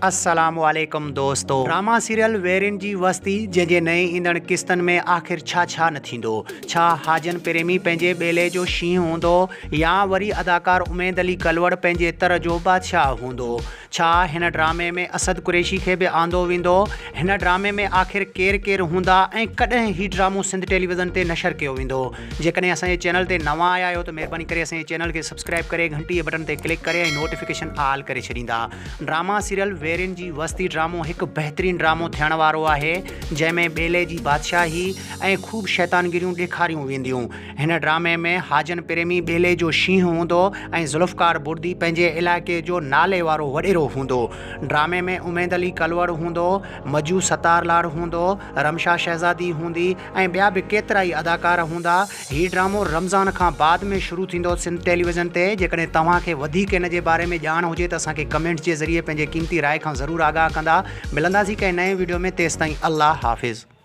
अस्सलाम वालेकुम दोस्तों। ड्रामा सीरियल वेरिन जी वस्ती जंहिंजे नए ईंदड़ किस्तनि में आख़िर छा न थींदो। छा हाजन प्रेमी पंहिंजे ॿेले जो शींहुं हूंदो या वरी अदाकार उमेद अली कलवड़ पंहिंजे तर जो बादशाह हूंदो। छा हिन ड्रामे में असद कुरैशी खे बि आंदो वेंदो। हिन ड्रामे में आख़िर केरु केरु हूंदा ऐं कॾहिं ही ड्रामो सिंध टेलीविज़न ते नशर कयो वेंदो। जेकॾहिं असांजे चैनल ते नवां आया आहियो त महिरबानी करे असांजे चैनल खे सब्सक्राइब करे घंटी बटन ते क्लिक करे ऐं नोटिफिकेशन ऑल करे छॾींदा। ड्रामा सीरियल वेरिन जी वस्ती ड्रामो हिकु बहितरीन ड्रामो थियण वारो आहे जंहिंमें ॿेले जी बादशाही ऐं ख़ूब शैतानगिरियूं ॾेखारियूं वेंदियूं। हिन ड्रामे में हाजन प्रेमी ॿेले जो शींहुं हूंदो ऐं ज़ुल्फ़कार बुर्दी पंहिंजे इलाइक़े जो नाले वारो वॾेरो हूंदो। ड्रामे में उमेद अली कलवड़ हूंदो, मजू सतारलाड़ हूंदो, रमशा शहज़ादी हूंदी ऐं ॿिया बि केतिरा ई अदाकार हूंदा। हीउ ड्रामो रमज़ान खां बाद में शुरू थींदो सिंध टेलीविज़न ते। जेकॾहिं तव्हांखे वधीक इन जे बारे में ॼाण हुजे त असांखे कमेंट्स जे ज़रिए पंहिंजे क़ीमती राय खां ज़रूरु आगाह कंदा। मिलंदासीं कंहिं नए वीडियो में। तेसिताईं अल्लाह हाफ़िज़।